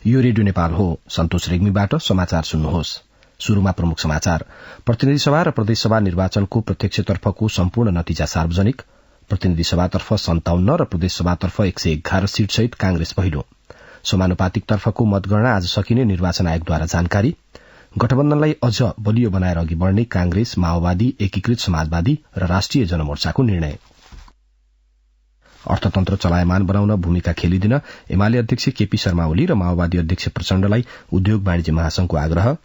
यो रेडियो नेपाल हो। सन्तोष रेग्मीबाट समाचार सुन्नुहोस्। शुरूमा प्रमुख समाचार। प्रतिनिधि सभा र प्रदेशसभा निर्वाचनको प्रत्यक्षतर्फको सम्पूर्ण नतिजा सार्वजनिक। प्रतिनिधि सभातर्फ 57 र प्रदेशसभातर्फ 111 सीटसहित कांग्रेस पहिलो। समानुपातिक तर्फको मतगणना आज सकिने निर्वाचन आयोगद्वारा जानकारी। गठबन्धनलाई अझ बलियो बनाएर अघि बढ़ने कांग्रेस, माओवादी, एकीकृत समाजवादी र राष्ट्रिय जनमोर्चाको निर्णय। अर्थतन्त्र चलायमान बनाउन भूमिका खेलिदिन एमाले अध्यक्ष केपी शर्मा ओली र माओवादी अध्यक्ष प्रचण्डलाई उद्योग वाणिज्य महासंघको आग्रह।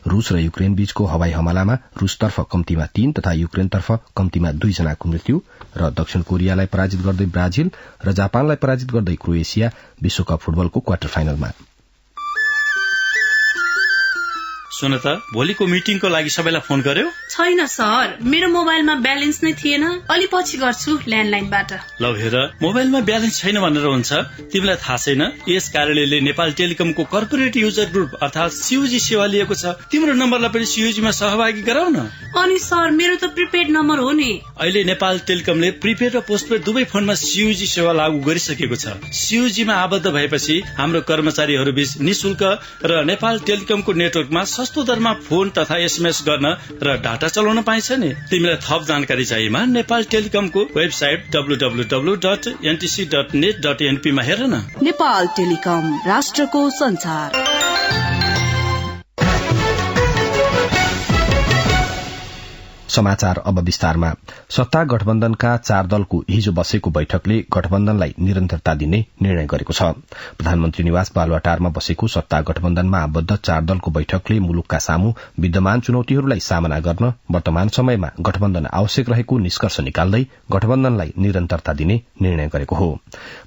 रूस र युक्रेन बीचको हवाई हमलामा रूसतर्फ कम्तीमा 3 तथा युक्रेनतर्फ कम्तीमा 2 जनाको मृत्यु र दक्षिण कोरियालाई पराजित गर्दै ब्राजिल र जापानलाई पराजित गर्दै क्रोएसिया विश्वकप फुटबलको क्वार्टर फाइनलमा। सुन त, भोलिको मिटिङको लागि सबैलाई फोन गर्यो? छैन सर, मेरो मोबाइलमा ब्यालेन्स नै थिएन। अलि पछि गर्छु ल्यान्डलाइनबाट। ल हेर, मोबाइलमा ब्यालेन्स छैन भनेर हुन्छ? तिमीलाई थाहा छैन यस कार्यालयले नेपाल टेलिकमको कर्पोरेट युजर ग्रुप अर्थात सीयूजी सेवा लिएको छ। तिम्रो नम्बरलाई पनि सीयूजीमा सहभागी गराउ न। अनि सर, मेरो त प्रिपेड नम्बर हो नि। अहिले नेपाल टेलिकमले प्रिपेड र पोस्टपेड दुवै फोनमा सीयूजी सेवा लागू गरिसकेको छ। सीयूजीमा आबद्ध भएपछि हाम्रो कर्मचारीहरू बीच निशुल्क र नेपाल टेलिकमको नेटवर्कमा सस्तो दरमा फोन तथा एसएमएस गर्न र डाटा चलाउन पाइन्छ नि। तिमीलाई थप जानकारी चाहिएमा नेपाल टेलिकमको वेबसाइट www.ntc.net.np मा हेर न। नेपाल टेलिकम, राष्ट्रको संचार। समाचार अब विस्तारमा। सत्ता गठबन्धनका 4 दलको हिजो बसेको बैठकले गठबन्धनलाई निरन्तरता दिने निर्णय गरेको छ। प्रधानमन्त्री निवास बालुवाटारमा बसेको सत्ता गठबन्धनमा आबद्ध 4 दलको बैठकले मुलुकका सामु विद्यमान चुनौतीहरूलाई सामना गर्न वर्तमान समयमा गठबन्धन आवश्यक रहेको निष्कर्ष निकाल्दै गठबन्धनलाई निरन्तरता दिने निर्णय गरेको हो।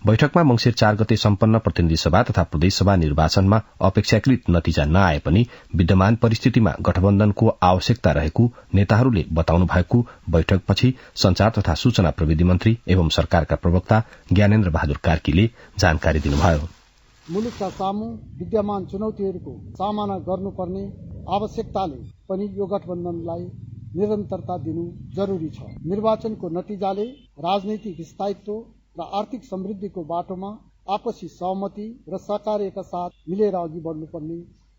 बैठकमा मंसिर 4 गते सम्पन्न प्रतिनिधि सभा तथा प्रदेशसभा निर्वाचनमा अपेक्षाकृत नतिजा नआए पनि विद्यमान परिस्थितिमा गठबन्धनको आवश्यकता रहेको नेताहरूले बताउनु भएको बैठकपछि संचार तथा सूचना प्रविधि मन्त्री एवं सरकारका प्रवक्ता ज्ञानेन्द्र बहादुर कार्कीले जानकारी दिनुभयो। मुलुकका सामु विद्यमान चुनौतीहरूको सामना गर्नुपर्ने आवश्यकताले पनि यो गठबन्धनलाई निरन्तरता दिनु जरुरी छ। निर्वाचनको नतिजाले राजनैतिक स्थायित्व र आर्थिक समृद्धिको बाटोमा आपसी सहमति र सहकार्यका साथ मिलेर अघि बढ्नुपर्ने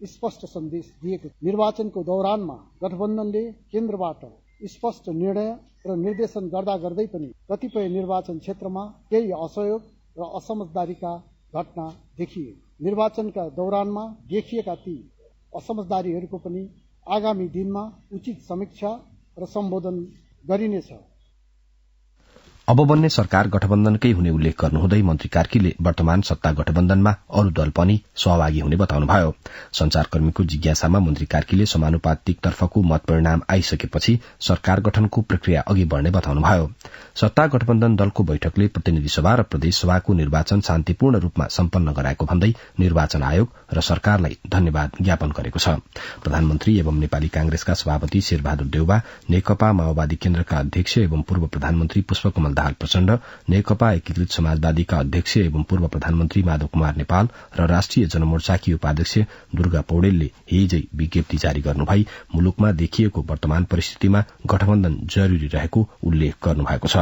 स्पष्ट सन्देश दिएको। निर्वाचनको दौरानमा गठबन्धनले केन्द्रबाट स्पष्ट निर्णय र निर्देशन गर्दा गर्दै पनि कतिपय निर्वाचन क्षेत्रमा केही असहयोग र असमझदारीका घटना देखिए। निर्वाचनका दौरानमा देखिएका ती असमझदारीहरूको पनि आगामी दिनमा उचित समीक्षा र सम्बोधन गरिनेछ। अब बन्ने सरकार गठबन्धनकै हुने उल्लेख गर्नुहुँदै मन्त्री कार्कीले वर्तमान सत्ता गठबन्धनमा अरू दल पनि सहभागी हुने बताउनुभयो। संचारकर्मीको जिज्ञासामा मन्त्री कार्कीले समानुपातिक तर्फको मतपरिणाम आइसकेपछि सरकार गठनको प्रक्रिया अघि बढ़ने बताउनुभयो। सत्ता गठबन्धन दलको बैठकले प्रतिनिधि सभा र प्रदेशसभाको निर्वाचन शान्तिपूर्ण रूपमा सम्पन्न गराएको भन्दै निर्वाचन आयोग र सरकारलाई धन्यवाद ज्ञापन गरेको छ। प्रधानमन्त्री एवं नेपाली कांग्रेसका सभापति शेरबहादुर देउवा, नेकपा माओवादी केन्द्रका अध्यक्ष एवं पूर्व प्रधानमन्त्री पुष्पकमल दाहाल प्रचण्ड, नेकपा एकीकृत समाजवादीका अध्यक्ष एवं पूर्व प्रधानमन्त्री माधव कुमार नेपाल र राष्ट्रिय जनमोर्चाकी उपाध्यक्ष दुर्गा पौडेलले हिजै विज्ञप्ति जारी गर्नु भई मुलुकमा देखिएको वर्तमान परिस्थितिमा गठबन्धन जरूरी रहेको उल्लेख गर्नुभएको छ।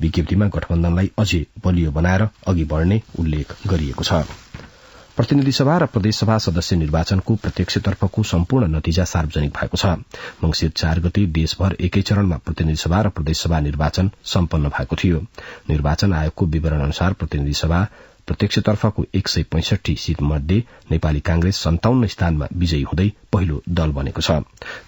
विज्ञप्तिमा गठबन्धनलाई अझै बलियो बनाएर अघि बढ़ने उल्लेख गरिएको छ। प्रतिनिधि सभा र प्रदेशसभा सदस्य निर्वाचनको प्रत्यक्षतर्फको सम्पूर्ण नतिजा सार्वजनिक भएको छ। मंसिर 4 गते देशभर एकै चरणमा प्रतिनिधि सभा र प्रदेशसभा निर्वाचन सम्पन्न भएको थियो। निर्वाचन आयोगको विवरण अनुसार प्रतिनिधि सभा प्रत्यक्षतर्फको 165 सीट मध्ये नेपाली कांग्रेस 57 स्थानमा विजयी हुँदै पहिलो दल बनेको छ।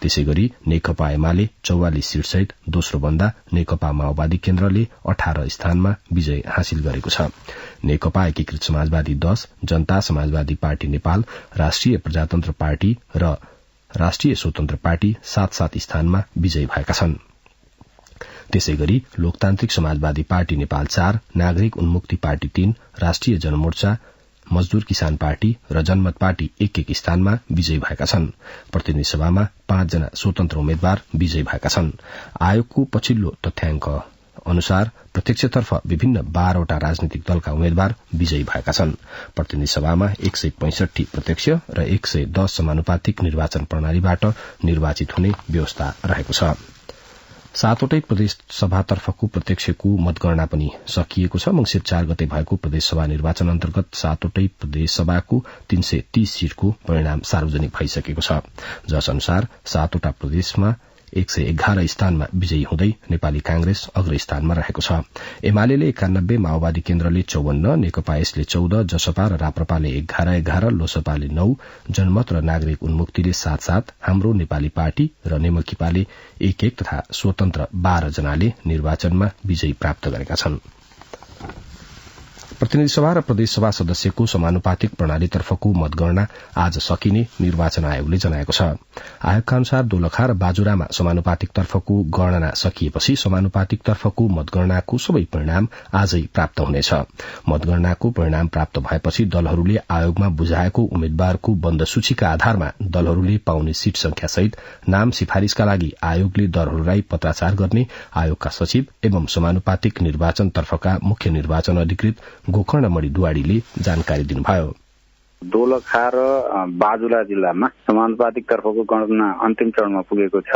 त्यसैगरी नेकपा एमाले 44 सीटसहित दोस्रो बन्दा नेकपा माओवादी केन्द्रले 18 स्थानमा विजय हासिल गरेको छ। नेकपा एकीकृत समाजवादी 10, जनता समाजवादी पार्टी नेपाल, राष्ट्रिय प्रजातन्त्र पार्टी र राष्ट्रिय स्वतन्त्र पार्टी 7-7 स्थानमा विजयी भएका छन्। त्यसैगरी लोकतान्त्रिक समाजवादी पार्टी नेपाल 4, नागरिक उन्मुक्ति पार्टी 3, राष्ट्रिय जनमोर्चा, मजदूर किसान पार्टी र जनमत पार्टी 1-1 स्थानमा विजयी भएका छन्। प्रतिनिधि सभामा 5 जना स्वतन्त्र उम्मेद्वार विजयी भएका छन्। आयोगको पछिल्लो तथ्याङ्क अनुसार प्रत्यक्षतर्फ विभिन्न 12 वटा राजनीतिक दलका उम्मेद्वार विजयी भएका छन्। प्रतिनिधि सभामा 165 प्रत्यक्ष र 110 समानुपातिक निर्वाचन प्रणालीबाट निर्वाचित हुने व्यवस्था रहेको छ। 7वटै प्रदेश सभातर्फको प्रत्यक्षको मतगणना पनि सकिएको छ। मंसिर 4 गते भएको प्रदेशसभा निर्वाचन अन्तर्गत 7वटै प्रदेशसभाको 330 सीटको परिणाम सार्वजनिक भइसकेको छ, जस अनुसार 7वटा प्रदेशमा 111 स्थानमा विजयी हुँदै नेपाली कांग्रेस अग्र स्थानमा रहेको छ। एमाले 91, माओवादी केन्द्रले 54, नेकपा यसले 14, जसपा र राप्रपाले 11, लोसपाले 9, जनमत र नागरिक उन्मुक्तिले 7, हाम्रो नेपाली पार्टी र नेमकीपाले 1 तथा स्वतन्त्र 12 जनाले निर्वाचनमा विजय प्राप्त गरेका छन्। प्रतिनिधि सभा र प्रदेशसभा सदस्यको समानुपातिक प्रणालीतर्फको मतगणना आज सकिने निर्वाचन आयोगले जनाएको छ। आयोगका अनुसार दोलखा र बाजुरामा समानुपातिकतर्फको गणना सकिएपछि समानुपातिकतर्फको मतगणनाको सबै परिणाम आजै प्राप्त हुनेछ। मतगणनाको परिणाम प्राप्त भएपछि दलहरूले आयोगमा बुझाएको उम्मेद्वारको बन्द सूचीका आधारमा दलहरूले पाउने सीट संख्या सहित नाम सिफारिशका लागि आयोगले दलहरूलाई पत्राचार गर्ने आयोगका सचिव एवं समानुपातिक निर्वाचनतर्फका मुख्य निर्वाचन अधिकृत गोकर्णमणि दुवाडीले जानकारी दिनुभयो। दोलखा र बाजुरा जिल्लामा समानुपातिक तर्फको गणना अन्तिम चरणमा पुगेको छ।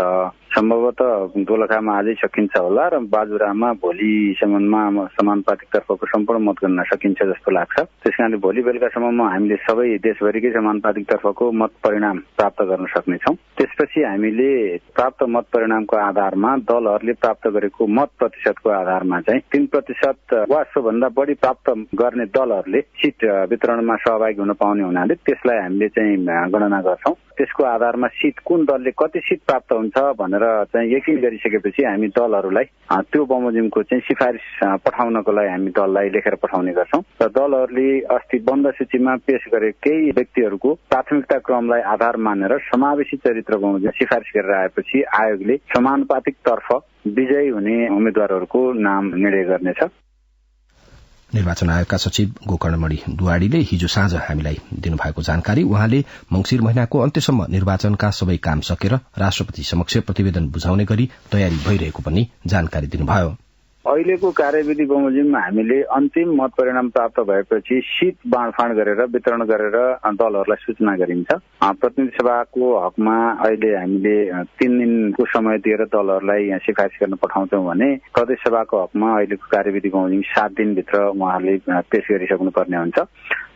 सम्भवतः दोलखामा आजै सकिन्छ होला र बाजुरामा भोलिसम्ममा समानुपातिक तर्फको सम्पूर्ण मतगणना सकिन्छ जस्तो लाग्छ। त्यसकारणले भोलि बेलुकासम्ममा हामीले सबै देशभरिकै समानुपातिक तर्फको मत परिणाम प्राप्त गर्न सक्नेछौँ। त्यसपछि हामीले प्राप्त मत परिणामको आधारमा दलहरूले प्राप्त गरेको मत प्रतिशतको आधारमा चाहिँ 3% वा सोभन्दा बढी प्राप्त गर्ने दलहरूले सिट वितरणमा सहभागी हुन पाउने हुनाले त्यसलाई हामीले चाहिँ गणना गर्छौं। त्यसको आधारमा सिट कुन दलले कति सिट प्राप्त हुन्छ भनेर चाहिँ यकिन गरिसकेपछि हामी दलहरूलाई त्यो बमोजिमको चाहिँ सिफारिस पठाउनको लागि हामी दललाई लेखेर पठाउने गर्छौं र दलहरूले अस्ति बन्द सूचीमा पेश गरे केही व्यक्तिहरूको प्राथमिकता क्रमलाई आधार मानेर समावेशी चरित्र बमोजिम सिफारिस गरेर आएपछि आयोगले समानुपातिक तर्फ विजयी हुने उम्मेद्वारहरूको नाम निर्णय गर्नेछ। निर्वाचन आयोगका सचिव गोकर्णमणि दुवाडीले हिजो साँझ हामीलाई दिनुभएको जानकारी। उहाँले मंसिर महिनाको अन्त्यसम्म निर्वाचनका सबै काम सकेर राष्ट्रपति समक्ष प्रतिवेदन बुझाउने गरी तयारी भइरहेको पनि जानकारी दिनुभयो। अहिलेको कार्यविधि बमोजिम हामीले अन्तिम मत परिणाम प्राप्त भएपछि सिट बाँडफाँड गरेर वितरण गरेर दलहरूलाई सूचना गरिन्छ। प्रतिनिधि सभाको हकमा अहिले हामीले 3 दिनको समय दिएर दलहरूलाई सिफारिस गर्न पठाउँछौं भने प्रदेश सभाको हकमा अहिलेको कार्यविधि बमोजिम 7 दिनभित्र उहाँहरूले पेश गरिसक्नु पर्ने हुन्छ।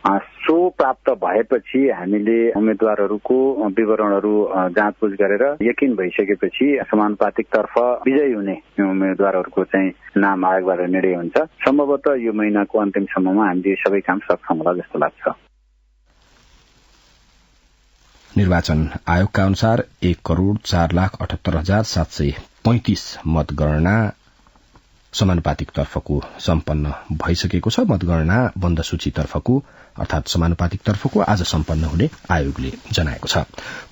सो प्राप्त भएपछि हामीले उम्मेद्वारहरूको विवरणहरू जाँचबुझ गरेर यकिन भइसकेपछि समानुपातिक तर्फ विजयी हुने उम्मेद्वारहरूको चाहिँ नाम आयोगबाट निर्णय हुन्छ। सम्भवतः यो महिनाको अन्तिमसम्ममा हामीले सबै काम सक्छौं होला जस्तो लाग्छ। निर्वाचन आयोगका अनुसार 1,04,78,735 मतगणना समानुपातिक तर्फको सम्पन्न भइसकेको छ। मतगणना बन्द सूची तर्फको अर्थात समानुपातिक तर्फको आज सम्पन्न हुने आयोगले जनाएको छ।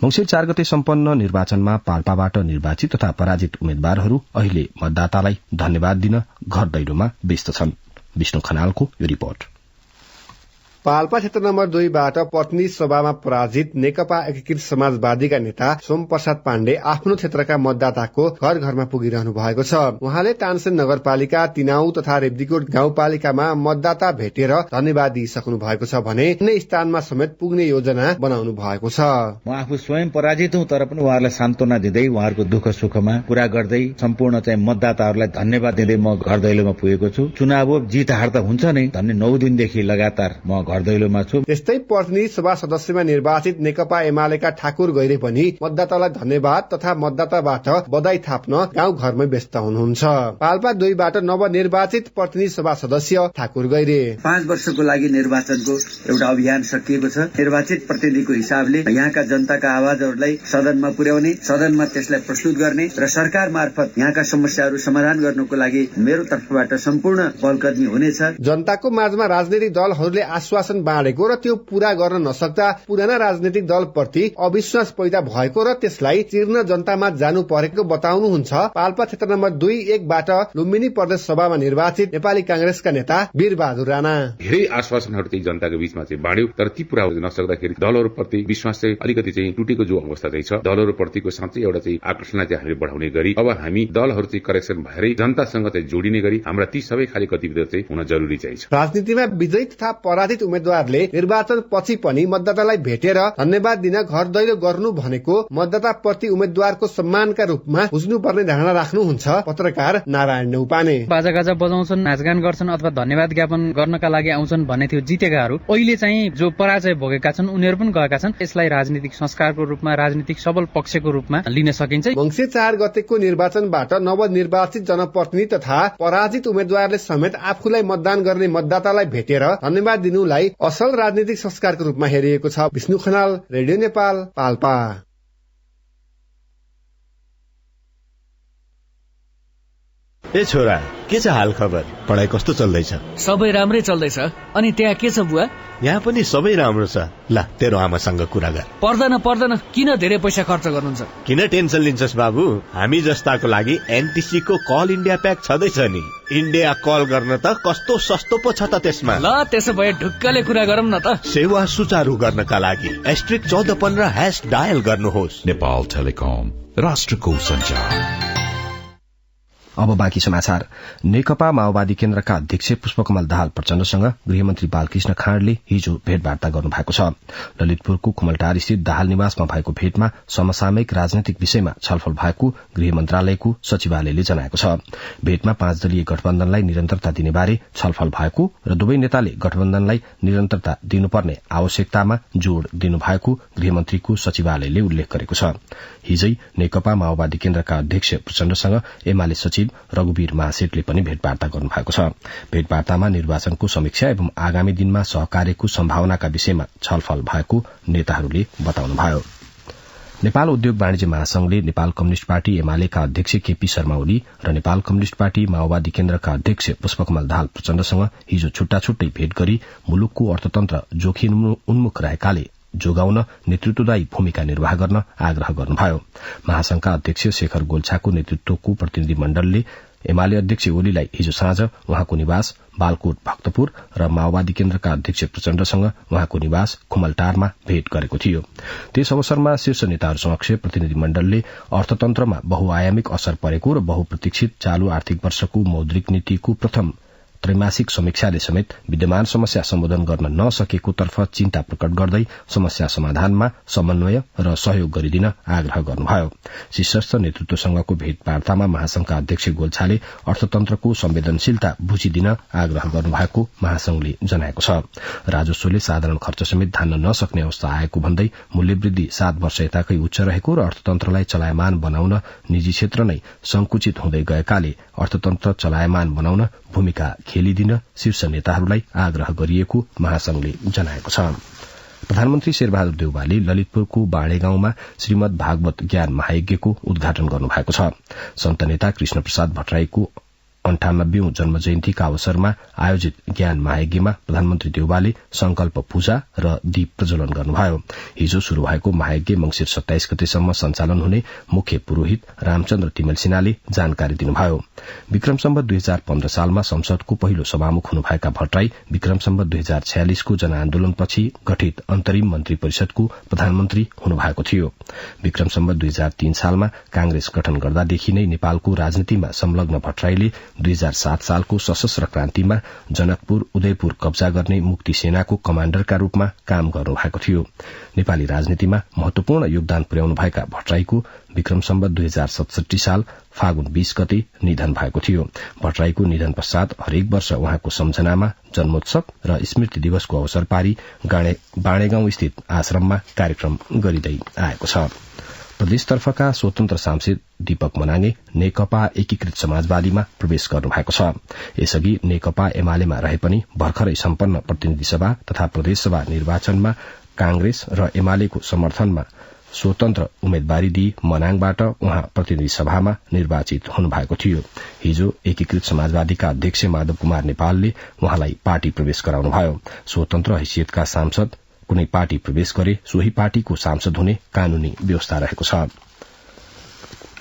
मंसिर 4 गते सम्पन्न निर्वाचनमा पाल्पाबाट निर्वाचित तथा पराजित उम्मेद्वारहरू अहिले मतदातालाई धन्यवाद दिन घर दैलोमा व्यस्त छन्। विष्णु खनालको यो रिपोर्ट। पाल्पा क्षेत्र नम्बर 2 बाट प्रतिनिधि सभामा पराजित नेकपा एकीकृत समाजवादीका नेता सोमप्रसाद पाण्डे आफ्नो क्षेत्रका मतदाताको घर घरमा पुगिरहनु भएको छ। उहाँले तानसेन नगरपालिका, तिनाउ तथा रेब्दीकोट गाउँपालिकामा मतदाता भेटेर धन्यवाद दिइसक्नु भएको छ भने अन्य स्थानमा समेत पुग्ने योजना बनाउनु भएको छ। म आफू स्वयं पराजित हुँ तर पनि उहाँहरूलाई सान्त्वना दिँदै उहाँहरूको दुःख सुखमा कुरा गर्दै सम्पूर्ण चाहिँ मतदाताहरूलाई धन्यवाद दिँदै म घर दैलोमा पुगेको छु। चुनाव हो, जित हार त हुन्छ नै, धन्य 9 दिनदेखि लगातार म घर दैलोमा छु। त्यस्तै प्रतिनिधि सभा सदस्यमा निर्वाचित नेकपा एमालेका ठाकुर गैरे पनि मतदातालाई धन्यवाद तथा मतदाताबाट बधाई थाप्न गाउँ घरमै व्यस्त हुनुहुन्छ। पाल्पा 2 बाट नवनिर्वाचित प्रतिनिधि सभा सदस्य ठाकुर गैरे 5 वर्षको लागि निर्वाचनको एउटा अभियान सकिएको छ। निर्वाचित प्रतिनिधिको हिसाबले यहाँका जनताका आवाजहरूलाई सदनमा पुर्याउने, सदनमा त्यसलाई प्रस्तुत गर्ने र सरकार मार्फत यहाँका समस्याहरू समाधान गर्नको लागि मेरो तर्फबाट सम्पूर्ण पहलकदमी हुनेछ। जनताको माझमा राजनीतिक दलहरूले आश्वासन बाँडेको र त्यो पूरा गर्न नसक्दा पुराना राजनीतिक दलप्रति अविश्वास पैदा भएको र त्यसलाई चिर्न जनतामा जानु परेको बताउनुहुन्छ पाल्पा क्षेत्र नम्बर 2-1 बाट लुम्बिनी प्रदेश सभामा निर्वाचित नेपाली कांग्रेसका नेता वीरबहादुर राणा। धेरै आश्वासनहरू चाहिँ जनताको बीचमा चाहिँ बाँड्यो तर ती पूरा हुन नसक्दाखेरि दलहरूप्रति विश्वास चाहिँ अलिकति चाहिँ टुटेको जो अवस्था चाहिँ छ, दलहरूप्रतिको साँच्चै एउटा चाहिँ आकर्षणलाई चाहिँ हामीले बढाउने गरी अब हामी दलहरू चाहिँ करेक्सन भएरै जनतासँग चाहिँ जोडिने गरी हाम्रा ती सबै खाली गतिविधिहरू चाहिँ हुन जरुरी चाहिँ छ। राजनीतिमा विजयी तथा पराजित उम्मेद्वारले निर्वाचन पछि पनि मतदातालाई भेटेर धन्यवाद दिन घर दैलो गर्नु भनेको मतदाता प्रति उम्मेद्वारको सम्मानका रूपमा बुझ्नुपर्ने धारणा राख्नुहुन्छ पत्रकार नारायण नेउपाने। बाजागाजा बजाउँछन्, नाचगान गर्छन् अथवा धन्यवाद ज्ञापन गर्नका लागि आउँछन् भन्ने थियो जितेकाहरू। अहिले चाहिँ जो पराजय भोगेका छन् उनीहरू पनि गएका छन्। यसलाई राजनीतिक संस्कारको रूपमा, राजनीतिक सबल पक्षको रूपमा लिन सकिन्छ। मङ्सिर 4 गतेको निर्वाचनबाट नवनिर्वाचित जनप्रतिनिधि तथा पराजित उम्मेद्वारले समेत आफूलाई मतदान गर्ने मतदातालाई भेटेर धन्यवाद दिनुलाई असल राजनीतिक संस्कारको रूपमा हेरिएको छ। विष्णु खनाल, रेडियो नेपाल, पाल्पा। ए छोरा, के छ हाल खबर? पढाइ कस्तो चल्दैछ? सबै राम्रै चल्दैछ। अनि त्यहाँ के छ बुवा? यहाँ पनि सबै राम्रो छ। ल तेरो आमासँग कुरा गर। पर्दैन, किन धेरै पैसा खर्च गर्नुहुन्छ? किन टेन्सन लिन्छस् बाबु? हामी जस्ताको लागि एनटिसी को कल इन्डिया प्याक छँदैछ नि। इन्डिया कल गर्न त कस्तो सस्तो पो छ त त्यसमा। ल त्यसो भए ढुक्कले कुरा गरौँ न त। सेवा सुचारू गर्नका लागि *1415# डायल गर्नुहोस्। नेपाल टेलिकम, राष्ट्रको सञ्चार। अब बाँकी समाचार। नेकपा माओवादी केन्द्रका अध्यक्ष पुष्पकमल दाहाल प्रचण्डसँग गृहमन्त्री बालकृष्ण खाँडले हिजो भेटवार्ता गर्नुभएको छ। ललितपुरको खुमलटार स्थित दाहाल निवासमा भएको भेटमा समसामयिक राजनैतिक विषयमा छलफल भएको गृह मन्त्रालयको सचिवालयले जनाएको छ। भेटमा 5 दलीय गठबन्धनलाई निरन्तरता दिने बारे छलफल भएको र दुवै नेताले गठबन्धनलाई निरन्तरता दिनुपर्ने आवश्यकतामा जोड़ दिनुभएको गृहमन्त्रीको सचिवालयले उल्लेख गरेको छ। हिजै नेकपा माओवादी केन्द्रका अध्यक्ष प्रचण्डसँग एमाले सचिव रघुवीर महासेठले पनि भेटवार्ता गर्नुभएको छ। भेटवार्तामा निर्वाचनको समीक्षा एवं आगामी दिनमा सहकार्यको सम्भावनाका विषयमा छलफल भएको नेताहरूले बताउनुभयो। नेपाल उद्योग वाणिज्य महासंघले नेपाल कम्युनिष्ट पार्टी एमालेका अध्यक्ष केपी शर्मा ओली र नेपाल कम्युनिष्ट पार्टी माओवादी केन्द्रका अध्यक्ष पुष्पकमल दाहाल प्रचण्डसँग हिजो छुट्टा छुट्टै भेट गरी मुलुकको अर्थतन्त्र जोखिम उन्मुख रहेकाले जोगाउन नेतृत्वदायी भूमिका निर्वाह गर्न आग्रह गर्नुभयो। महासंघका अध्यक्ष शेखर गोल्छाको नेतृत्वको प्रतिनिधि मण्डलले एमाले अध्यक्ष ओलीलाई हिजो साँझ उहाँको निवास बालकोट भक्तपुर र माओवादी केन्द्रका अध्यक्ष प्रचण्डसँग उहाँको निवास खुमलटारमा भेट गरेको थियो। त्यस अवसरमा शीर्ष नेताहरू समक्ष प्रतिनिधि मण्डलले अर्थतन्त्रमा बहुआयामिक असर परेको र बहुप्रतीक्षित चालू आर्थिक वर्षको मौद्रिक नीतिको प्रथम त्रैमासिक समीक्षाले समेत विद्यमान समस्या सम्बोधन गर्न नसकेको तर्फ चिन्ता प्रकट गर्दै समस्या समाधानमा समन्वय र सहयोग गरिदिन आग्रह गर्नुभयो। शीर्षस्थ नेतृत्वसँगको भेटवार्तामा महासंघका अध्यक्ष गोल्छाले अर्थतन्त्रको संवेदनशीलता बुझिदिन आग्रह गर्नुभएको महासंघले जनाएको छ। राजस्वले साधारण खर्च समेत धान्न नसक्ने अवस्था आएको भन्दै मूल्यवृद्धि 7 वर्ष यताकै उच्च रहेको र अर्थतन्त्रलाई चलायमान बनाउन निजी क्षेत्र नै संकुचित हुँदै गएकाले अर्थतन्त्र चलायमान बनाउन भूमिका खेलिदिन शीर्ष नेताहरूलाई आग्रह गरिएको महासंघले जनाएको छ। प्रधानमन्त्री शेरबहादुर देउवाले ललितपुरको बाँडेगाउँमा श्रीमद् भागवत ज्ञान महायज्ञको उद्घाटन गर्नुभएको छ। सन्त नेता कृष्ण प्रसाद भट्टराईको 98औं जन्म जयन्तीका अवसरमा आयोजित ज्ञान महायज्ञमा प्रधानमन्त्री देउवाले संकल्प पूजा र दीप प्रज्वलन गर्नुभयो। हिजो शुरू भएको महायज्ञ मंसिर 27 गतेसम्म सञ्चालन हुने मुख्य पुरोहित रामचन्द्र तिमेल सिन्हाले जानकारी दिनुभयो। विक्रम सम्वत 2015 सालमा संसदको पहिलो सभामुख हुनुभएका भट्टराई विक्रम सम्वत 2046 को जनआन्दोलनपछि गठित अन्तरिम मन्त्री परिषदको प्रधानमन्त्री हुनुभएको थियो। विक्रम सम्वत 2003 सालमा कांग्रेस गठन गर्दादेखि नै नेपालको राजनीतिमा संलग्न भट्टराईले 2007 सालको सशस्त्र क्रान्तिमा जनकपुर उदयपुर कब्जा गर्ने मुक्ति सेनाको कमाण्डरका रूपमा काम गर्नुभएको थियो। नेपाली राजनीतिमा महत्वपूर्ण योगदान पुर्याउनुभएका भट्टराईको विक्रम सम्वत 2067 साल फागुन 20 गते निधन भएको थियो। भट्टराईको निधन पश्चात हरेक वर्ष उहाँको सम्झनामा जन्मोत्सव र स्मृति दिवसको अवसर पारी बाँडेगाउँ स्थित आश्रममा कार्यक्रम गरिँदै आएको छ। प्रदेशतर्फका स्वतन्त्र सांसद दीपक मनाङे नेकपा एकीकृत समाजवादीमा प्रवेश गर्नुभएको छ। यसअघि नेकपा एमालेमा रहे पनि भर्खरै सम्पन्न प्रतिनिधि सभा तथा प्रदेशसभा निर्वाचनमा कांग्रेस र एमालेको समर्थनमा स्वतन्त्र उम्मेदवारी दिई मनाङबाट उहाँ प्रतिनिधि सभामा निर्वाचित हुनुभएको थियो। हिजो एकीकृत समाजवादीका अध्यक्ष माधव कुमार नेपालले उहाँलाई पार्टी प्रवेश गराउनुभयो। स्वतन्त्र हैसियतका सांसद कुनै पार्टी प्रवेश गरे सोही पार्टीको सांसद हुने कानूनी व्यवस्था रहेको छ।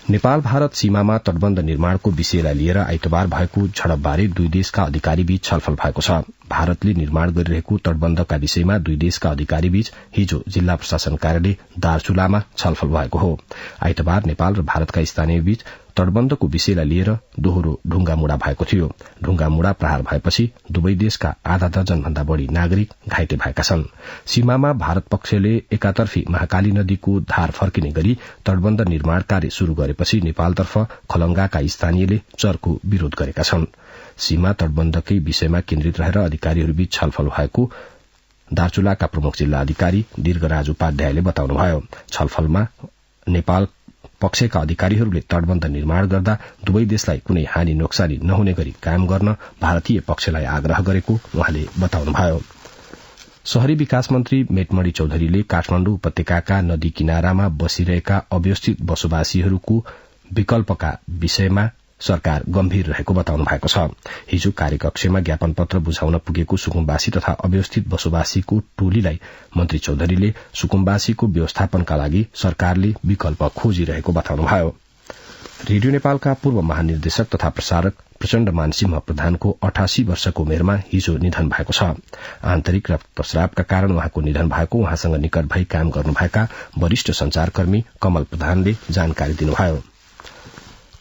नेपाल भारत सीमामा तटबन्ध निर्माणको विषयलाई लिएर आइतबार भएको झडपबारे दुई देशका अधिकारीबीच छलफल भएको छ। भारतले निर्माण गरिरहेको तटबन्धका विषयमा दुई देशका अधिकारीबीच हिजो जिल्ला प्रशासन कार्यालय दार्चुलामा छलफल भएको हो। आइतबार नेपाल र भारतका स्थानीय बीच तटबन्धको विषयलाई लिएर दोहोरो ढुङ्गामुढा भएको थियो। ढुङ्गामुढा प्रहार भएपछि दुवै देशका आधा दर्जनभन्दा बढ़ी नागरिक घाइते भएका छन्। सीमामा भारत पक्षले एकातर्फी महाकाली नदीको धार फर्किने गरी तटबन्ध निर्माण कार्य शुरू गरेपछि नेपालतर्फ खलंगाका स्थानीयले चर्को विरोध गरेका छन्। सीमा तटबन्धकै विषयमा केन्द्रित रहेर अधिकारीहरूबीच छलफल भएको दार्चुलाका प्रमुख जिल्ला अधिकारी दीर्घराज उपाध्यायले बताउनुभयो। छलफलमा नेपाल पक्षका अधिकारीहरूले तटबन्ध निर्माण गर्दा दुवै देशलाई कुनै हानि नोक्सानी नहुने गरी काम गर्न भारतीय पक्षलाई आग्रह गरेको उहाँले बताउनुभयो। शहरी विकास मन्त्री मेटमणि चौधरीले काठमाण्डु उपत्यकाका नदी किनारामा बसिरहेका अव्यवस्थित बसोबासीहरूको विकल्पका विषयमा सरकार गम्भीर रहेको बताउनु भएको छ। हिजो कार्यकक्षमा ज्ञापन पत्र बुझाउन पुगेको सुकुम्बासी तथा अव्यवस्थित बसोबासीको टोलीलाई मन्त्री चौधरीले सुकुम्बासीको व्यवस्थापनका लागि सरकारले विकल्प खोजिरहेको बताउनुभयो। रेडियो नेपालका पूर्व महानिर्देशक तथा प्रसारक प्रचण्ड मानसिंह प्रधानको 88 वर्षको उमेरमा हिजो निधन भएको छ। आन्तरिक रक्तस्रावका कारण उहाँको निधन भएको उहाँसँग निकट भई काम गर्नुभएका वरिष्ठ संचारकर्मी कमल प्रधानले जानकारी दिनुभयो।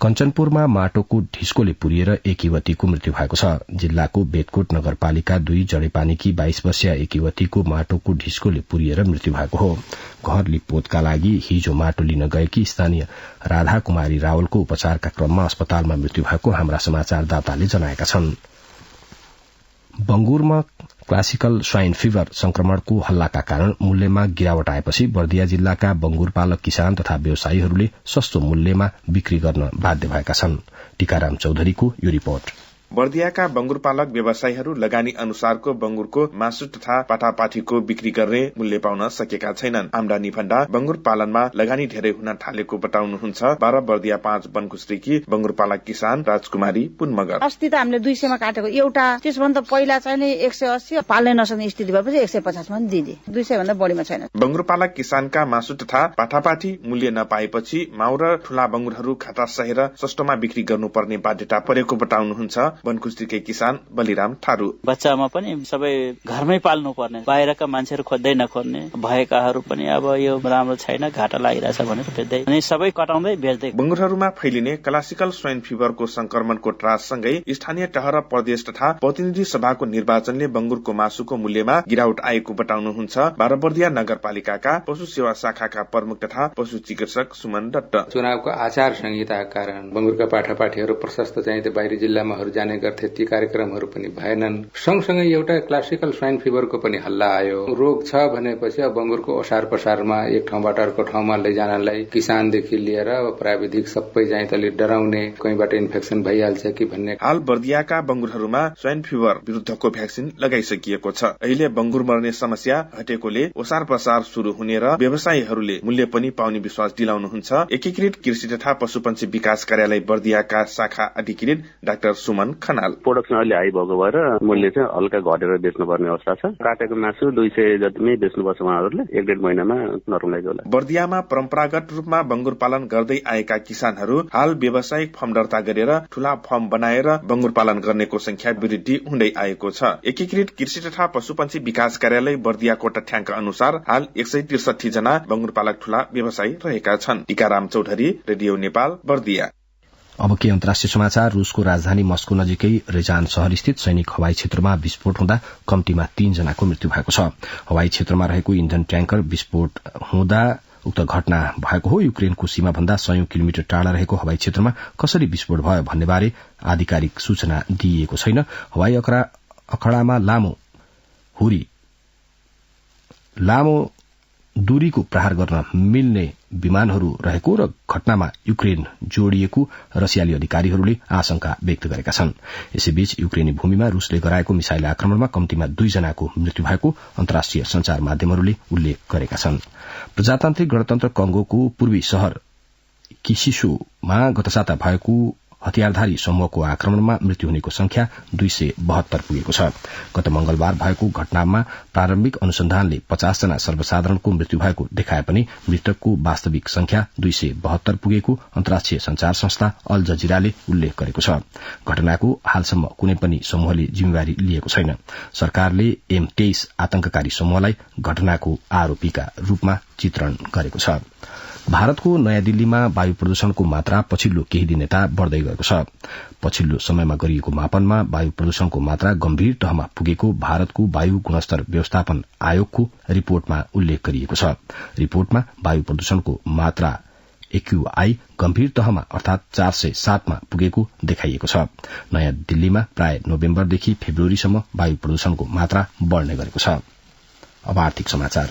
कञ्चनपुरमा माटोको ढिस्कोले पुरिएर एक युवतीको मृत्यु भएको छ। जिल्लाको बेतकोट नगरपालिका 2 जडेपानीकी 22 वर्षीय एक युवतीको माटोको ढिस्कोले पुरिएर मृत्यु भएको हो। घर लिपोतका लागि हिजो माटो लिन गएकी स्थानीय राधा कुमारी रावलको उपचारका क्रममा अस्पतालमा मृत्यु भएको हाम्रा समाचारदाताले जनाएका छन्। बंगुरमा क्लासिकल स्वाइन फिभर संक्रमणको हल्लाका कारण मूल्यमा गिरावट आएपछि बर्दिया जिल्लाका बंगुर पालक किसान तथा व्यवसायीहरूले सस्तो मूल्यमा बिक्री गर्न बाध्य भएका छन्। टीकाराम चौधरीको यो रिपोर्ट। बर्दियाका बंगुर पालक व्यवसायीहरू लगानी अनुसारको बंगुरको मासु तथा पाठापाठीको बिक्री गर्ने मूल्य पाउन सकेका छैनन्। आमदानी भन्दा बंगुर पालनमा लगानी धेरै हुन थालेको बताउनुहुन्छ 12 बर्दिया 5 बनकुस्रीकी बंगुर पालक किसान राजकुमारी पुन मगर। अस्ति त हामीले 200 मा काटेको एउटा, त्यसभन्दा पहिला चाहिँ 180 पाल्नै नसक्ने स्थिति भएपछि 150 मा दिदे, 200 भन्दा बढीमा छैन। बंगुर पालक किसानका मासु तथा पाठापाठी मूल्य नपाएपछि माउ र ठूला बंगुरहरू खाता सहेर सस्तोमा बिक्री गर्नुपर्ने बाध्यता परेको बताउनुहुन्छ बनकुस्रीकै किसान बलिराम थारू। बच्चामा पनि सबै घरमै पाल्नु पर्ने, बाहिरका मान्छेहरू खोज्दै नखोज्ने भएकाहरू पनि अब यो राम्रो छैन, घाटा लागिरहेछ भनेर बेच्दै अनि सबै कटाउँदै बेच्दै। बंगुरहरूमा फैलिने क्लासिकल स्वाइन फिभरको संक्रमणको त्राससँगै स्थानीय तह र प्रदेश तथा प्रतिनिधि सभाको निर्वाचनले बंगुरको मासुको मूल्यमा गिरावट आएको बताउनुहुन्छ 12 बर्दिया नगरपालिकाका पशु सेवा शाखाका प्रमुख तथा पशु चिकित्सक सुमन दत्त। चुनावको आचार संहिताका कारण बंगुरका पाठापाठीहरू प्रशस्त चाहिँ बाहिरी जिल्लामाहरू जाने गर्थे, ती कार्यक्रमहरू पनि भएनन्। सँगसँगै एउटा क्लासिकल स्वाइन फिभरको पनि हल्ला आयो। रोग छ भनेपछि अब बंगुरको ओसार पसारमा एक ठाउँबाट अर्को ठाउँमा लैजानलाई किसानदेखि लिएर प्राविधिक सबै चाहिँ तले डराउने, कहीँबाट इन्फेक्सन भइहाल्छ कि भन्ने। हाल बर्दियाका बंगुरहरूमा स्वाइन फिभर विरुद्धको भ्याक्सिन लगाइसकिएको छ। अहिले बंगुर मर्ने समस्या हटेकोले ओसार पसार शुरू हुने र व्यवसायीहरूले मूल्य पनि पाउने विश्वास दिलाउनुहुन्छ एकीकृत कृषि तथा पशुपन्छी विकास कार्यालय बर्दियाका शाखा अधिकृत डाक्टर सुमन खनाल। प्रोडक्सन अलि हाई भएको भएर मूल्य चाहिँ हल्का घटेर बेच्नुपर्ने अवस्था छ। काटेको मासु 200 जतिमै बेच्नुपर्छ उहाँहरूले, 1.5 महिनामा नर्मलाइज होला। बर्दियामा परम्परागत रूपमा बंगुर पालन गर्दै आएका किसानहरू हाल व्यावसायिक फर्म दर्ता गरेर ठूला फर्म बनाएर बंगुर पालन गर्नेको संख्या वृद्धि हुँदै आएको छ। एकीकृत कृषि तथा पशुपन्छी विकास कार्यालय बर्दियाको तथ्याङ्क अनुसार हाल 163 जना बंगुर पालक ठूला व्यवसायी रहेका छन्। टीकाराम चौधरी, रेडियो नेपाल, बर्दिया। अब के अन्तर्राष्ट्रिय समाचार। रूसको राजधानी मस्को नजिकै रेजान शहर स्थित सैनिक हवाई क्षेत्रमा विस्फोट हुँदा कम्तीमा 3 जनाको मृत्यु भएको छ। हवाई क्षेत्रमा रहेको इन्धन ट्याङ्कर विस्फोट हुँदा उक्त घटना भएको हो। युक्रेनको सीमा भन्दा 100 किलोमिटर टाढा रहेको हवाई क्षेत्रमा कसरी विस्फोट भयो भन्ने बारे आधिकारिक सूचना दिइएको छैन। हवाई अखडामा लामो दूरीको प्रहार गर्न मिल्ने विमानहरू रहेको र घटनामा युक्रेन जोडिएको रसियाली अधिकारीहरूले आशंका व्यक्त गरेका छन्। यसैबीच युक्रेनी भूमिमा रूसले गराएको मिसाइल आक्रमणमा कम्तीमा 2 जनाको मृत्यु भएको अन्तर्राष्ट्रिय संचार माध्यमहरूले उल्लेख गरेका छन्। प्रजातान्त्रिक गणतन्त्र कंगोको पूर्वी शहर किसिसोमा गत साता भएको हतियारधारी समूहको आक्रमणमा मृत्यु हुनेको संख्या 272 पुगेको छ। गत मंगलबार भएको घटनामा प्रारम्भिक अनुसन्धानले 50 जना सर्वसाधारणको मृत्यु भएको देखाए पनि मृतकको वास्तविक संख्या 272 पुगेको अन्तर्राष्ट्रिय संचार संस्था अल जजिराले उल्लेख गरेको छ। घटनाको हालसम्म कुनै पनि समूहले जिम्मेवारी लिएको छैन। सरकारले M23 आतंककारी समूहलाई घटनाको आरोपीका रूपमा चित्रण गरेको छ। भारतको नयाँ दिल्लीमा वायु प्रदूषणको मात्रा पछिल्लो केही दिन यता बढ़दै गएको छ। पछिल्लो समयमा गरिएको मापनमा वायु प्रदूषणको मात्रा गम्भीर तहमा पुगेको भारतको वायु गुणस्तर व्यवस्थापन आयोगको रिपोर्टमा उल्लेख गरिएको छ। रिपोर्टमा वायु प्रदूषणको मात्रा AQI गम्भीर तहमा अर्थात 407 मा पुगेको देखाइएको छ। नयाँ दिल्लीमा प्राय नोभेम्बरदेखि फेब्रुअरीसम्म वायु प्रदूषणको मात्रा बढ़ने गरेको छ। अब आर्थिक समाचार।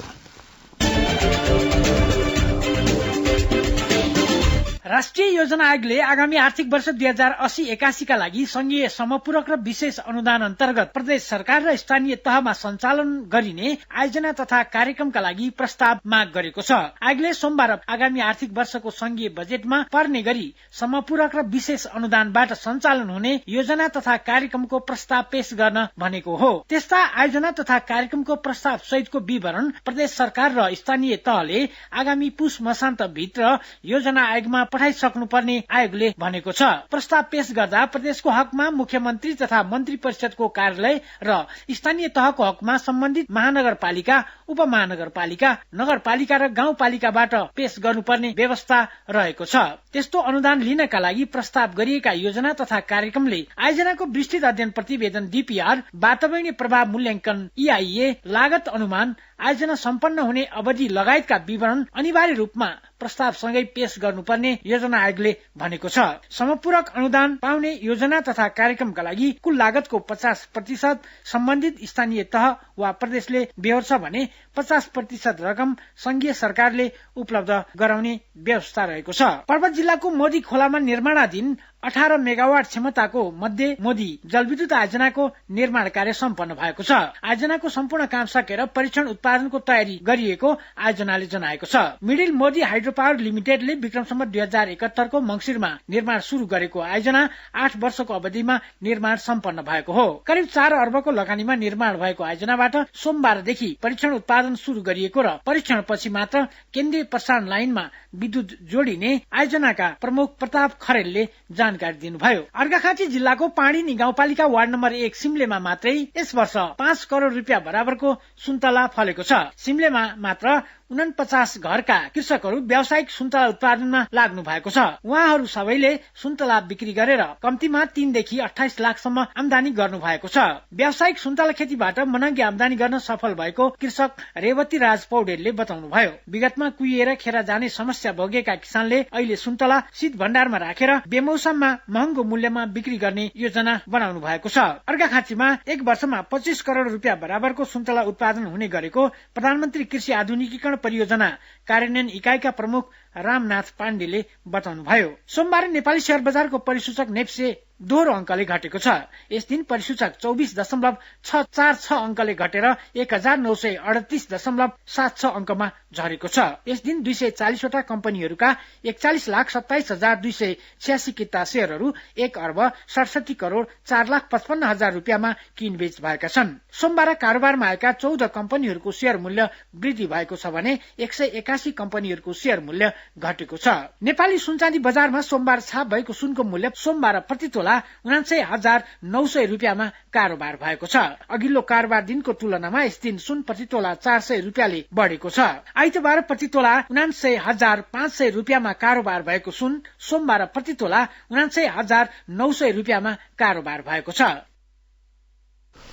राष्ट्रिय योजना आयोगले आगामी आर्थिक वर्ष 2080-81 का लागि संघीय समपूरक र विशेष अनुदान अन्तर्गत प्रदेश सरकार र स्थानीय तहमा सञ्चालन गरिने आयोजना तथा कार्यक्रमका लागि प्रस्ताव माग गरेको छ। आयोगले सोमबार आगामी आर्थिक वर्षको संघीय बजेटमा पर्ने गरी समपूरक र विशेष अनुदानबाट सञ्चालन हुने योजना तथा कार्यक्रमको प्रस्ताव पेश गर्न भनेको हो। त्यस्ता आयोजना तथा कार्यक्रमको प्रस्ताव सहितको विवरण प्रदेश सरकार र स्थानीय तहले आगामी पुष मसान्त भित्र योजना आयोगमा पठाइसक्नुपर्ने आयोगले भनेको छ। प्रस्ताव पेश गर्दा प्रदेशको हकमा मुख्यमन्त्री तथा मन्त्री परिषदको कार्यालय र स्थानीय तहको हकमा सम्बन्धित महानगरपालिका, उपमहानगरपालिका, नगरपालिका र गाउँपालिकाबाट पेश गर्नुपर्ने व्यवस्था रहेको छ। त्यस्तो अनुदान लिनका लागि प्रस्ताव गरिएका योजना तथा कार्यक्रमले आयोजनाको विस्तृत अध्ययन प्रतिवेदन DPR, वातावरणीय प्रभाव मूल्याङ्कन EIA, लागत अनुमान, आयोजना सम्पन्न हुने अवधि लगायतका विवरण अनिवार्य रूपमा प्रस्तावसँगै पेश गर्नुपर्ने योजना आयोगले भनेको छ। समपूरक अनुदान पाउने योजना तथा कार्यक्रमका लागि कुल लागतको 50% सम्बन्धित स्थानीय तह वा प्रदेशले बेहोर्छ भने 50% रकम संघीय सरकारले उपलब्ध गराउने व्यवस्था रहेको छ। पर्वत जिल्लाको मोदी खोलामा निर्माणाधीन 18 मेगावाट क्षमताको मध्ये मोदी जलविद्युत आयोजनाको निर्माण कार्य सम्पन्न भएको छ। आयोजनाको सम्पूर्ण काम सकेर परीक्षण उत्पादनको तयारी गरिएको आयोजनाले जनाएको छ। मिडिल मोदी हाइड्रो पावर लिमिटेडले विक्रमसम्म 2071 को मंगिरमा निर्माण शुरू गरेको आयोजना 8 वर्षको अवधिमा निर्माण सम्पन्न भएको हो। करिब 4 अर्बको लगानीमा निर्माण भएको आयोजनाबाट सोमबारदेखि परीक्षण उत्पादन शुरू गरिएको र परीक्षणपछि मात्र केन्द्रीय प्रसारण लाइनमा विद्युत जोडिने आयोजनाका प्रमुख प्रताप खरेलले जानकारी दिनुभयो। अर्घाखाँची जिल्लाको पाणिनी गाउँपालिका वार्ड नम्बर 1 सिम्लेमा मात्रै यस वर्ष 5 करोड़ रुपियाँ बराबरको सुन्तला फलेको छ। सिम्लेमा मात्र 49 घरका कृषकहरू व्यावसायिक सुन्तला उत्पादनमा लाग्नु भएको छ। उहाँहरू सबैले सुन्तला बिक्री गरेर कम्तीमा 3 देखि 28 लाखसम्म आमदानी गर्नु भएको छ। व्यावसायिक सुन्तला खेतीबाट मनङ्गी आमदानी गर्न सफल भएको कृषक रेवती राज पौडेलले बताउनुभयो। विगतमा कुहिएर खेर जाने समस्या भोगेका किसानले अहिले सुन्तला शीत भण्डारमा राखेर बेमौसममा महँगो मूल्यमा बिक्री गर्ने योजना बनाउनु भएको छ। अर्घाखाँचीमा 1 वर्षमा 25 करोड़ रुपियाँ बराबरको सुन्तला उत्पादन हुने गरेको प्रधानमन्त्री कृषि आधुनिकीकरण परियोजना कार्यान्वयन इकाइका प्रमुख रामनाथ पाण्डेले बताउनुभयो। सोमबार नेपाली शेयर बजारको परिसूचक नेप्से दोहोरो अंकले घटेको छ। यस दिन परिसूचक 24.646 अंकले घटेर 1938.76 अंकमा झरेको छ। यस दिन 240 वटा कम्पनीहरूका 41,27,286 किता शेयरहरू 1 अर्ब 67 करोड़ 4,55,000 रुपियाँमा किनबेच भएका छन्। सोमबार कारोबारमा आएका 14 कम्पनीहरूको शेयर मूल्य वृद्धि भएको छ भने 181 कम्पनीहरूको शेयर मूल्य घटेको छ। नेपाली सुनचाँदी बजारमा सोमबार छाप भएको सुनको मूल्य सोमबार प्रति तोला 79,900 रुपियाँमा कारोबार भएको छ। अघिल्लो कारोबार दिनको तुलनामा यस दिन सुन प्रति तोला 400 रुपियाँले बढेको छ। आइतबार प्रति तोला 79,500 रुपियाँमा कारोबार भएको सुन सोमबार प्रति तोला 79,900 रुपियाँमा कारोबार भएको छ।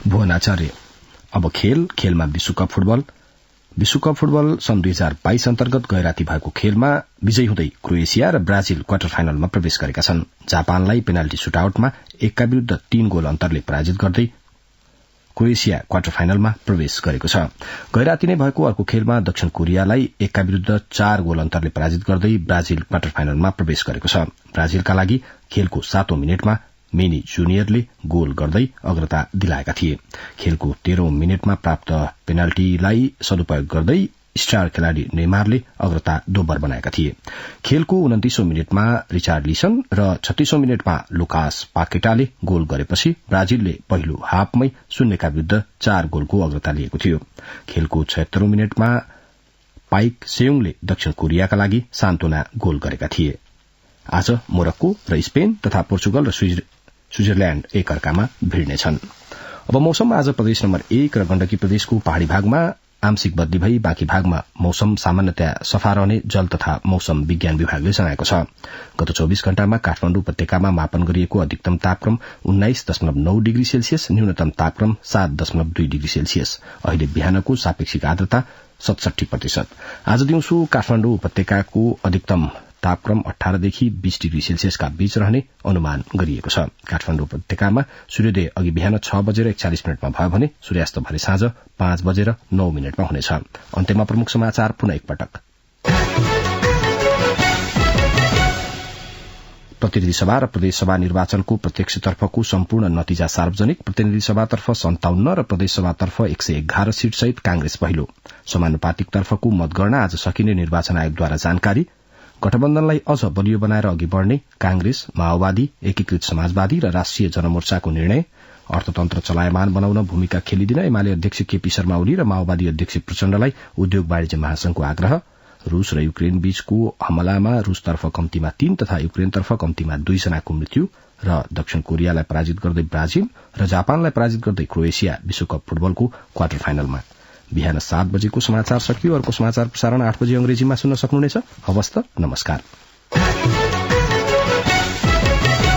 भुवन आचार्य। अब खेलमा विश्वकप फुटबल सन् 2022 अन्तर्गत गैराती भएको खेलमा विजयी हुँदै क्रोएसिया र ब्राजिल क्वार्टर फाइनलमा प्रवेश गरेका छन्। जापानलाई पेनाल्टी सुटआउटमा 1-3 गोल अन्तरले पराजित गर्दै क्रोएसिया क्वार्टर फाइनलमा प्रवेश गरेको छ। गैराती नै भएको अर्को खेलमा दक्षिण कोरियालाई 1-4 गोल अन्तरले पराजित गर्दै ब्राजिल क्वार्टर फाइनलमा प्रवेश गरेको छ। ब्राजिलका लागि खेलको 7औं मिनेटमा मेनी जुनियरले गोल गर्दै अग्रता दिलाएका थिए। खेलको 13औं मिनेटमा प्राप्त पेनाल्टीलाई सदुपयोग गर्दै स्टार खेलाड़ी नेमारले अग्रता दोब्बर बनाएका थिए। खेलको 29औं मिनेटमा रिचार्लिसन र 36औं मिनेटमा लुकास पाकेटाले गोल गरेपछि ब्राजिलले पहिलो हाफमै शून्यका विरुद्ध 4 गोलको अग्रता लिएको थियो। खेलको 76औं मिनेटमा पाइक सेयोङले दक्षिण कोरियाका लागि सान्तोना गोल गरेका थिए। आज मोरक्को र स्पेन तथा पोर्चुगल र स्विजरल्याण्ड एक अर्कामा भिड्नेछन्। अब मौसम। आज प्रदेश नम्बर 1 र गण्डकी प्रदेशको पहाड़ी भागमा आंशिक बदली भई बाँकी भागमा मौसम सामान्यतया सफा रहने जल तथा मौसम विज्ञान विभागले जनाएको छ। गत 24 घण्टामा काठमाडौँ उपत्यकामा मापन गरिएको अधिकतम तापक्रम 19.9 डिग्री सेल्सियस, न्यूनतम तापक्रम 7.2 डिग्री सेल्सियस। अहिले बिहानको सापेक्षिक आर्द्रता 67%। आज दिउँसो काठमाडौँ उपत्यकाको अधिकतम तापक्रम 18 देखि 20 डिग्री सेल्सियसका बीच रहने अनुमान गरिएको छ। काठमाडौँ उपत्यकामा सूर्योदय अघि बिहान 6:41 भयो भने सूर्यास्त भरे साँझ 5:09 हुनेछ। अन्त्यमा प्रमुख समाचार पुनः एकपटक। प्रतिनिधि सभा र प्रदेश सभा निर्वाचनको प्रत्यक्षतर्फको सम्पूर्ण नतिजा सार्वजनिक। प्रतिनिधि सभातर्फ 57 र प्रदेश सभातर्फ 111 सीट सहित कांग्रेस पहिलो। समानुपातिकतर्फको मतगणना आज सकिने निर्वाचन आयोगद्वारा जानकारी। गठबन्धनलाई अझ बलियो बनाएर अघि बढ़ने कांग्रेस, माओवादी, एकीकृत समाजवादी र राष्ट्रिय जनमोर्चाको निर्णय। अर्थतन्त्र चलायमान बनाउन भूमिका खेलिदिन एमाले अध्यक्ष केपी शर्मा ओली र माओवादी अध्यक्ष प्रचण्डलाई उद्योग वाणिज्य महासंघको आग्रह। रूस र युक्रेन बीचको हमलामा रूसतर्फ कम्तीमा 3 तथा युक्रेनतर्फ कम्तीमा 2 जनाको मृत्यु र दक्षिण कोरियालाई पराजित गर्दै ब्राजिल र जापानलाई पराजित गर्दै क्रोएसिया विश्वकप फुटबलको क्वार्टर फाइनलमा। बिहान 7 बजेको समाचार सकियो। अर्को समाचार प्रसारण 8 बजे अंग्रेजीमा सुन्न सक्नुहुनेछ। हवस् त, नमस्कार।